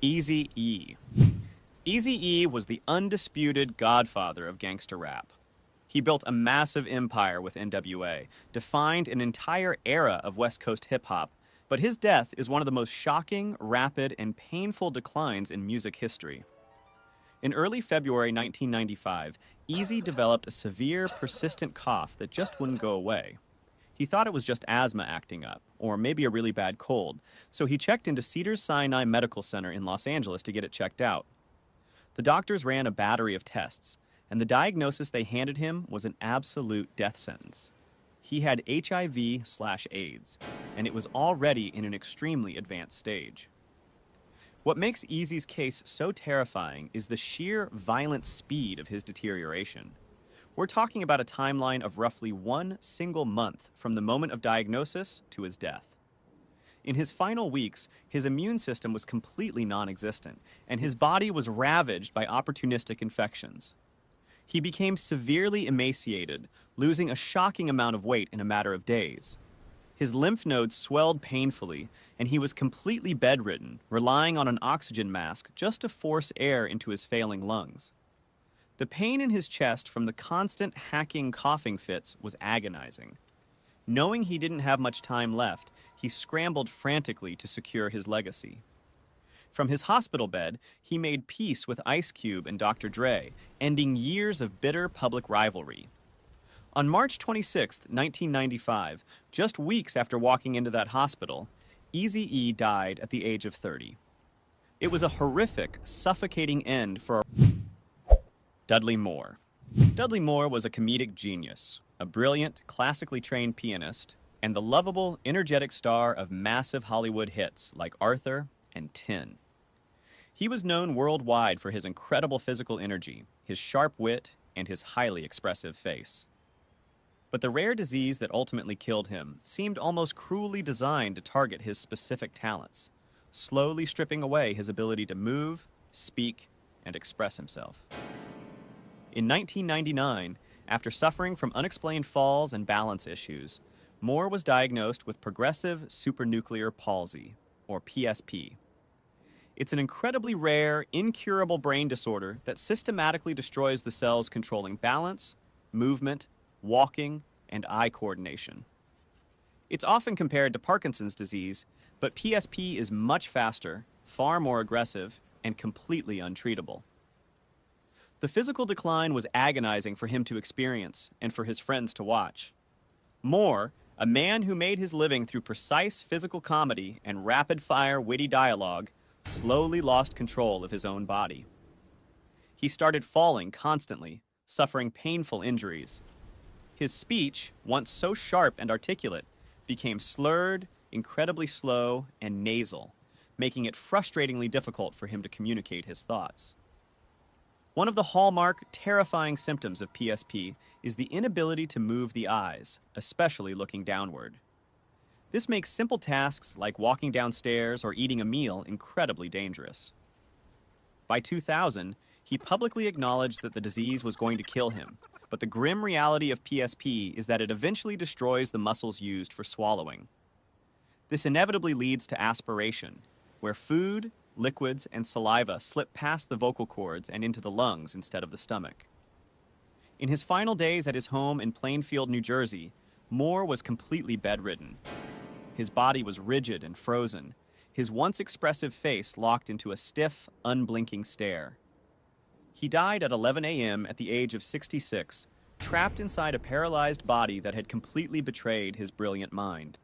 Eazy-E. Eazy-E was the undisputed godfather of gangster rap. He built a massive empire with NWA, defined an entire era of West Coast hip-hop, but his death is one of the most shocking, rapid, and painful declines in music history. In early February 1995, Eazy developed a severe, persistent cough that just wouldn't go away. He thought it was just asthma acting up, or maybe a really bad cold, so he checked into Cedars-Sinai Medical Center in Los Angeles to get it checked out. The doctors ran a battery of tests, and the diagnosis they handed him was an absolute death sentence. He had HIV/AIDS, and it was already in an extremely advanced stage. What makes Eazy's case so terrifying is the sheer violent speed of his deterioration. We're talking about a timeline of roughly one single month from the moment of diagnosis to his death. In his final weeks, his immune system was completely non-existent, and his body was ravaged by opportunistic infections. He became severely emaciated, losing a shocking amount of weight in a matter of days. His lymph nodes swelled painfully, and he was completely bedridden, relying on an oxygen mask just to force air into his failing lungs. The pain in his chest from the constant hacking coughing fits was agonizing. Knowing he didn't have much time left, he scrambled frantically to secure his legacy. From his hospital bed, he made peace with Ice Cube and Dr. Dre, ending years of bitter public rivalry. On March 26, 1995, just weeks after walking into that hospital, Eazy-E died at the age of 30. It was a horrific, suffocating end for Dudley Moore. Dudley Moore was a comedic genius, a brilliant, classically trained pianist, and the lovable, energetic star of massive Hollywood hits like Arthur and Tin. He was known worldwide for his incredible physical energy, his sharp wit, and his highly expressive face. But the rare disease that ultimately killed him seemed almost cruelly designed to target his specific talents, slowly stripping away his ability to move, speak, and express himself. In 1999, after suffering from unexplained falls and balance issues, Moore was diagnosed with progressive supranuclear palsy, or PSP. It's an incredibly rare, incurable brain disorder that systematically destroys the cells controlling balance, movement, walking, and eye coordination. It's often compared to Parkinson's disease, but PSP is much faster, far more aggressive, and completely untreatable. The physical decline was agonizing for him to experience and for his friends to watch. Moore, a man who made his living through precise physical comedy and rapid-fire witty dialogue, slowly lost control of his own body. He started falling constantly, suffering painful injuries. His speech, once so sharp and articulate, became slurred, incredibly slow, and nasal, making it frustratingly difficult for him to communicate his thoughts. One of the hallmark, terrifying symptoms of PSP is the inability to move the eyes, especially looking downward. This makes simple tasks like walking downstairs or eating a meal incredibly dangerous. By 2000, he publicly acknowledged that the disease was going to kill him, but the grim reality of PSP is that it eventually destroys the muscles used for swallowing. This inevitably leads to aspiration, where food, liquids, and saliva slip past the vocal cords and into the lungs instead of the stomach. In his final days at his home in Plainfield, New Jersey, Moore was completely bedridden. His body was rigid and frozen, his once expressive face locked into a stiff, unblinking stare. He died at 11 a.m. at the age of 66, trapped inside a paralyzed body that had completely betrayed his brilliant mind.